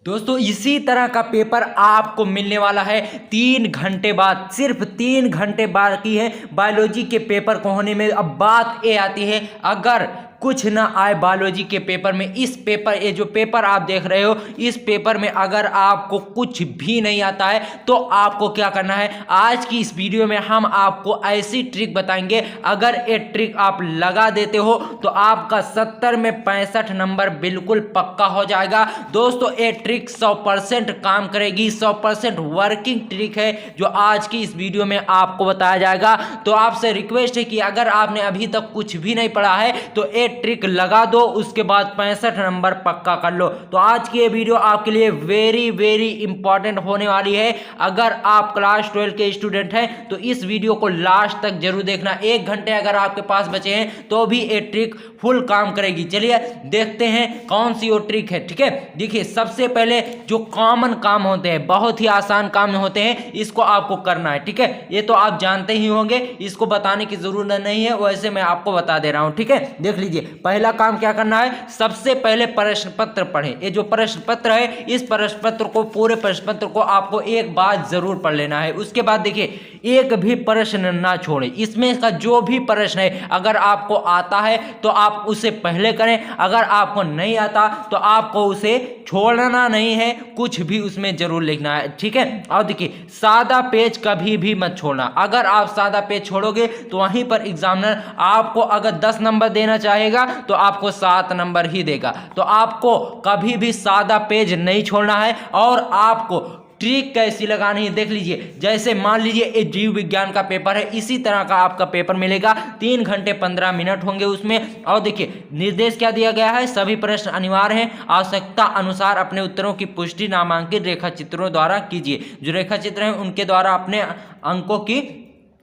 दोस्तों इसी तरह का पेपर आपको मिलने वाला है 3 घंटे बाद, सिर्फ 3 घंटे बाकी है बायोलॉजी के पेपर को होने में। अब बात ये आती है, अगर कुछ ना आए बायोलॉजी के पेपर में, इस पेपर, ये जो पेपर आप देख रहे हो, इस पेपर में अगर आपको कुछ भी नहीं आता है तो आपको क्या करना है। आज की इस वीडियो में हम आपको ऐसी ट्रिक बताएंगे, अगर ये ट्रिक आप लगा देते हो तो आपका 70 में 65 नंबर बिल्कुल पक्का हो जाएगा। दोस्तों ये ट्रिक 100% काम करेगी, 100% वर्किंग ट्रिक है जो आज की इस वीडियो में आपको बताया जाएगा। तो आपसे रिक्वेस्ट है कि अगर आपने अभी तक कुछ भी नहीं पढ़ा है तो ये ट्रिक लगा दो, उसके बाद 65 नंबर पक्का कर लो। तो आज की ये वीडियो आपके लिए वेरी वेरी इंपॉर्टेंट होने वाली है। अगर आप क्लास 12 के स्टूडेंट हैं तो इस वीडियो को लास्ट तक जरूर देखना। 1 घंटे अगर आपके पास बचे हैं तो भी ये ट्रिक फुल काम करेगी। चलिए देखते हैं कौन सी वो ट्रिक है। ठीक है, देखिए सबसे पहले जो कॉमन काम होते हैं, बहुत ही आसान काम होते हैं, इसको आपको करना है। ठीक है, ये तो आप जानते ही होंगे, इसको बताने की जरूरत नहीं है, वैसे मैं आपको बता दे रहा हूं। ठीक है, देख लीजिए पहला काम क्या करना है। सबसे पहले प्रश्न पत्र पढ़ें। ये जो प्रश्न पत्र है, इस प्रश्न पत्र को, पूरे प्रश्न पत्र को आपको एक बार जरूर पढ़ लेना है। उसके बाद देखिए एक भी प्रश्न ना छोड़े, इसमें का जो भी प्रश्न है अगर आपको आता है तो आप उसे पहले करें, अगर आपको नहीं आता तो आपको उसे छोड़ना नहीं है, कुछ भी उसमें जरूर लिखना है। ठीक है, और देखिए सादा पेज कभी भी मत छोड़ना। अगर आप सादा पेज छोड़ोगे तो वहीं पर एग्जामिनर आपको अगर 10 नंबर देना चाहेगा तो आपको 7 नंबर ही देगा। तो आपको कभी भी सादा पेज नहीं छोड़ना है। और आपको ट्रिक कैसी लगानी है देख लीजिए। जैसे मान लीजिए ये जीव विज्ञान का पेपर है, इसी तरह का आपका पेपर मिलेगा, 3 घंटे 15 मिनट होंगे उसमें। और देखिए निर्देश क्या दिया गया है, सभी प्रश्न अनिवार्य हैं, आवश्यकता अनुसार अपने उत्तरों की पुष्टि नामांकित रेखा चित्रों द्वारा कीजिए। जो रेखा चित्र हैं उनके द्वारा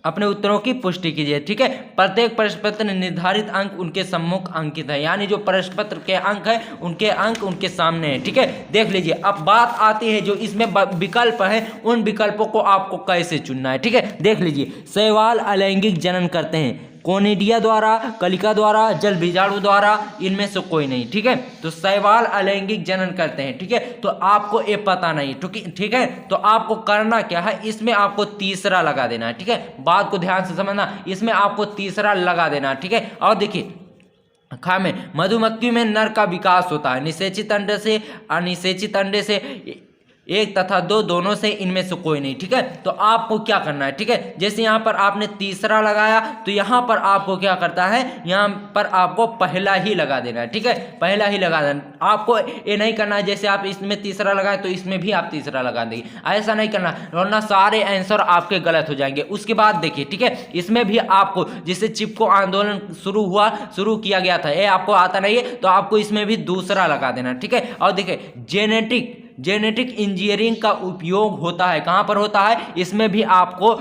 अपने उत्तरों की पुष्टि कीजिए। ठीक है, प्रत्येक प्रश्न पत्र निर्धारित अंक उनके सम्मुख अंकित है, यानी जो प्रश्न पत्र के अंक है उनके अंक उनके सामने है। ठीक है, देख लीजिए अब बात आती है जो इसमें विकल्प है, उन विकल्पों को आपको कैसे चुनना है। ठीक है, देख लीजिए शैवाल अलैंगिक जनन करते हैं, कोनिडिया द्वारा, कलिका द्वारा, जल बीजाणु द्वारा, इनमें से कोई नहीं। ठीक है, तो शैवाल अलैंगिक जनन करते हैं। ठीक है, तो आपको ये पता नहीं। ठीक है, तो आपको करना क्या है, इसमें आपको तीसरा लगा देना है। ठीक है, बात को ध्यान से समझना, इसमें आपको तीसरा लगा देना है। ठीक है, और देखिए खा में मधुमक्खी में नर का विकास होता है निषेचित अंडे से, अनिषेचित अंडे से, 1 तथा 2 दोनों से, इनमें से कोई नहीं। ठीक है, तो आपको क्या करना है। ठीक है, जैसे यहाँ पर आपने तीसरा लगाया तो यहाँ पर आपको क्या करता है, यहाँ पर आपको पहला ही लगा देना है। ठीक है, पहला ही लगा देना। आपको ये नहीं करना है जैसे आप इसमें तीसरा लगाए तो इसमें भी आप तीसरा लगा देंगे, ऐसा नहीं करना, वरना सारे आंसर आपके गलत हो जाएंगे। उसके बाद देखिए, ठीक है, इसमें भी आपको जिससे चिपको आंदोलन शुरू किया गया था, ये आपको आता नहीं है तो आपको इसमें भी दूसरा लगा देना। ठीक है, और देखिए जेनेटिक इंजीनियरिंग का उपयोग होता है, कहां पर होता है, इसमें भी आपको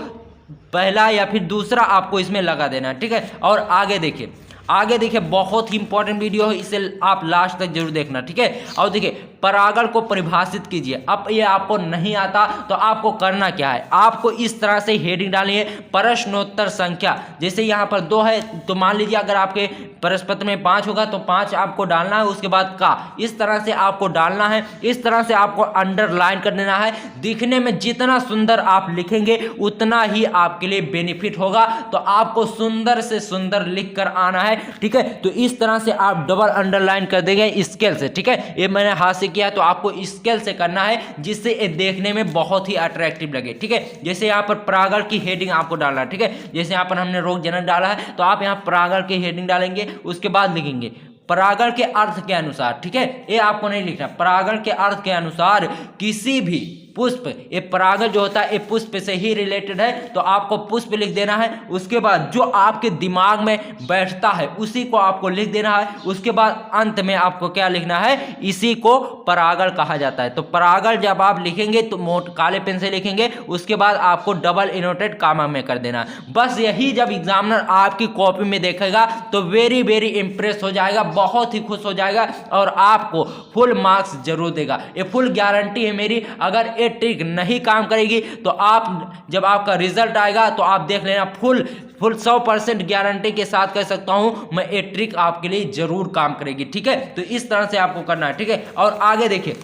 पहला या फिर दूसरा आपको इसमें लगा देना। ठीक है, और आगे देखिए बहुत ही इंपॉर्टेंट वीडियो है, इसे आप लास्ट तक जरूर देखना। ठीक है, और देखिए परागण को परिभाषित कीजिए। अब ये आपको नहीं आता तो आपको करना क्या है, आपको इस तरह से हेडिंग डालनी है, प्रश्नोत्तर संख्या। जैसे यहाँ पर 2 है तो मान लीजिए अगर आपके प्रश्न पत्र में 5 होगा तो 5 आपको डालना है, उसके बाद का, इस तरह से आपको डालना है, इस तरह से आपको अंडरलाइन कर देना है। दिखने में जितना सुंदर आप लिखेंगे उतना ही आपके लिए बेनिफिट होगा, तो आपको सुंदर से सुंदर लिख कर आना है। ठीक है, तो इस तरह से आप डबल अंडरलाइन कर देंगे स्केल से। ठीक है, ये मैंने हाथ से किया तो आपको स्केल से करना है, जिससे ये देखने में बहुत ही अट्रैक्टिव लगे। ठीक है, जैसे यहाँ पर परागण की हेडिंग आपको डालना है। ठीक है, जैसे यहाँ पर हमने रोग जनन डाला है तो आप यहाँ परागण की हेडिंग डालेंगे, उसके बाद लिखेंगे परागण के अर्थ के अनुसार। ठीक है, ये आपको नहीं लिखना, परागण के अर्थ के अनुसार किसी भी पुष्प, ये परागण जो होता है ये पुष्प से ही रिलेटेड है, तो आपको पुष्प लिख देना है। उसके बाद जो आपके दिमाग में बैठता है उसी को आपको लिख देना है। उसके बाद अंत में आपको क्या लिखना है, इसी को परागण कहा जाता है। तो परागण जब आप लिखेंगे तो काले पेन से लिखेंगे, उसके बाद आपको डबल इनवर्टेड कामा में कर देना। बस यही जब एग्जामिनर आपकी कॉपी में देखेगा तो वेरी वेरी इंप्रेस हो जाएगा, बहुत ही खुश हो जाएगा और आपको फुल मार्क्स जरूर देगा। ये फुल गारंटी है मेरी। अगर ये ट्रिक नहीं काम करेगी तो आप जब आपका रिजल्ट आएगा तो आप देख लेना, फुल 100% गारंटी के साथ कह सकता हूं मैं, ये ट्रिक आपके लिए जरूर काम करेगी। ठीक है, तो इस तरह से आपको करना है। ठीक है, और आगे देखिए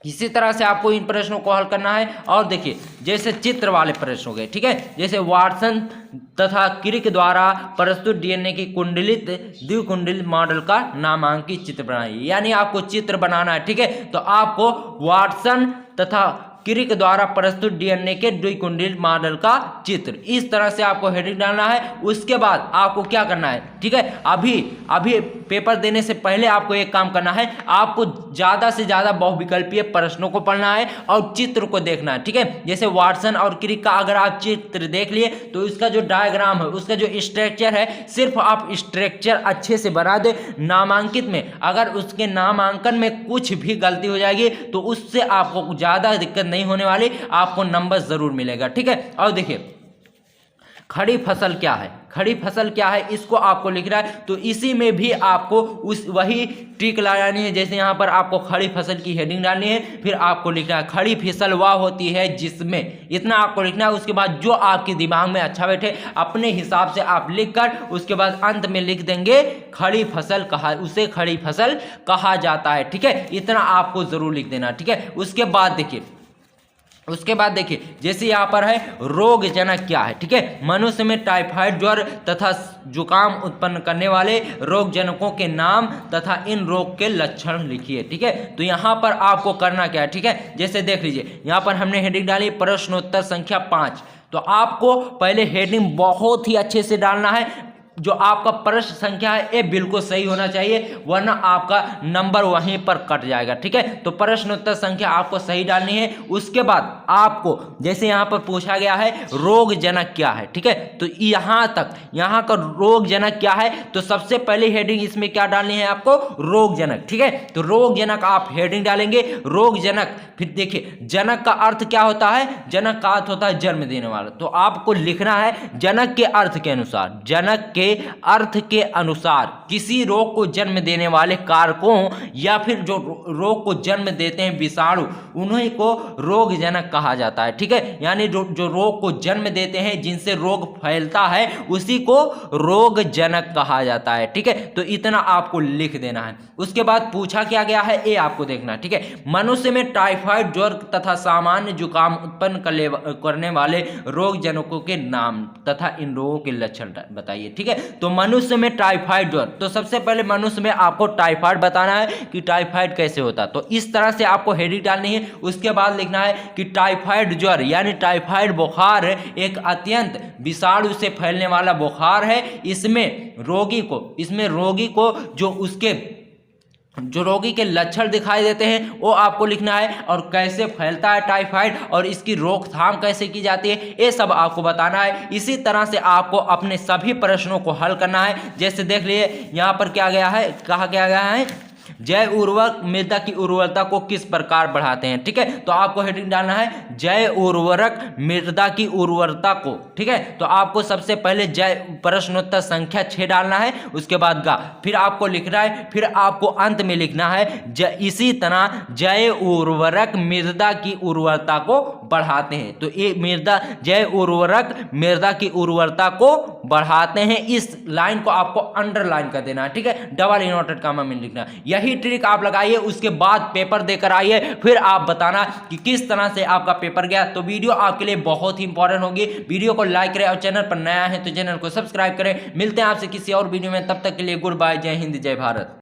इसी तरह से आपको इन प्रश्नों को हल करना है। और देखिए जैसे चित्र वाले प्रश्न हो गए, ठीक है, जैसे वाटसन तथा क्रिक द्वारा प्रस्तुत डीएनए की कुंडलित द्विकुंडलित मॉडल का नामांकित चित्र बनाइए। यानी आपको चित्र बनाना है, ठीक है, तो आपको वाटसन तथा क्रिक द्वारा प्रस्तुत डीएनए के द्विकुंडलित मॉडल का चित्र, इस तरह से आपको हेडिंग डालना है। उसके बाद आपको क्या करना है, ठीक है, अभी पेपर देने से पहले आपको एक काम करना है, आपको ज़्यादा से ज़्यादा बहुविकल्पीय प्रश्नों को पढ़ना है और चित्र को देखना है, ठीक है। जैसे वाटसन और क्रिक का अगर आप चित्र देख लिए तो इसका जो डायग्राम है, उसका जो स्ट्रक्चर है, सिर्फ आप स्ट्रक्चर अच्छे से बना दे। नामांकित में अगर उसके नामांकन में कुछ भी गलती हो जाएगी तो उससे आपको ज़्यादा दिक्कत नहीं होने वाली, आपको नंबर जरूर मिलेगा, ठीक है। और देखिए खड़ी फसल क्या है, खड़ी फसल क्या है, इसको आपको लिखना है। तो इसी में भी आपको वही ट्रिक लगानी है। जैसे यहाँ पर आपको खड़ी फसल की हेडिंग डालनी है, फिर आपको लिखना है खड़ी फसल वह होती है जिसमें, इतना आपको लिखना है। उसके बाद जो आपके दिमाग में अच्छा बैठे अपने हिसाब से आप लिखकर उसके बाद अंत में लिख देंगे खड़ी फसल कहा, उसे खड़ी फसल कहा जाता है, ठीक है। इतना आपको जरूर लिख देना, ठीक है। उसके बाद देखिए जैसे यहाँ पर है रोग जनक क्या है, ठीक है, मनुष्य में टाइफाइड ज्वर तथा जुकाम उत्पन्न करने वाले रोग जनकों के नाम तथा इन रोग के लक्षण लिखिए, ठीक है। तो यहाँ पर आपको करना क्या है, ठीक है, जैसे देख लीजिए यहाँ पर हमने हेडिंग डाली प्रश्नोत्तर संख्या 5। तो आपको पहले हेडिंग बहुत ही अच्छे से डालना है। जो आपका प्रश्न संख्या है ये बिल्कुल सही होना चाहिए, वरना आपका नंबर वहीं पर कट जाएगा, ठीक है। तो प्रश्नोत्तर संख्या आपको सही डालनी है। उसके बाद आपको जैसे यहाँ पर पूछा गया है रोग जनक क्या है, ठीक है, तो यहाँ का रोग जनक क्या है, तो सबसे पहले हेडिंग इसमें क्या डालनी है आपको, रोग जनक, ठीक है। तो रोग जनक आप हेडिंग डालेंगे रोग जनक। फिर देखिए जनक का अर्थ क्या होता है, जनक का अर्थ होता है जन्म देने वाला। तो आपको लिखना है जनक के अर्थ के अनुसार, जनक के अर्थ के अनुसार किसी रोग को जन्म देने वाले कारकों या फिर जो रोग को जन्म देते हैं विषाणु, उन्हीं को रोग जनक कहा जाता है, ठीक है। यानी जो रोग को जन्म देते हैं, जिनसे रोग फैलता है, उसी को रोग जनक कहा जाता है, ठीक है। तो इतना आपको लिख देना है। उसके बाद पूछा क्या गया है ये आपको देखना है, ठीक है। मनुष्य में टाइफाइड ज्वर तथा सामान्य जुकाम उत्पन्न करने वाले रोग जनकों के नाम तथा इन रोगों के लक्षण बताइए, ठीक है। तो मनुष्य में टाइफाइड ज्वर, तो सबसे पहले मनुष्य में आपको टाइफाइड बताना है कि टाइफाइड कैसे होता है। तो इस तरह से आपको हेडिंग डालनी है। उसके बाद लिखना है कि टाइफाइड ज्वर यानी टाइफाइड बुखार एक अत्यंत विषाणु से फैलने वाला बुखार है। इसमें रोगी को जो रोगी के लक्षण दिखाई देते हैं वो आपको लिखना है, और कैसे फैलता है टाइफाइड और इसकी रोकथाम कैसे की जाती है ये सब आपको बताना है। इसी तरह से आपको अपने सभी प्रश्नों को हल करना है। जैसे देख लिए यहाँ पर क्या गया है, कहा क्या गया है, जैव उर्वरक मृदा की उर्वरता को किस प्रकार बढ़ाते हैं, ठीक है। तो आपको हेडिंग डालना है जैव उर्वरक मृदा की उर्वरता को, ठीक है। तो आपको सबसे पहले प्रश्नोत्तर संख्या 6 डालना है। उसके बाद फिर आपको लिखना है, फिर आपको अंत में लिखना है इसी तरह जैव उर्वरक मृदा की उर्वरता को बढ़ाते हैं। तो ये जैव उर्वरक मृदा की उर्वरता को बढ़ाते हैं, इस लाइन को आपको अंडरलाइन कर देना है, ठीक है, डबल इन्वर्टेड कॉमा में लिखना। यही ट्रिक आप लगाइए, उसके बाद पेपर देकर आइए, फिर आप बताना कि किस तरह से आपका पेपर गया। तो वीडियो आपके लिए बहुत ही इंपॉर्टेंट होगी। वीडियो को लाइक करें और चैनल पर नया है तो चैनल को सब्सक्राइब करें। मिलते हैं आपसे किसी और वीडियो में, तब तक के लिए गुड बाय, जय हिंद, जय भारत।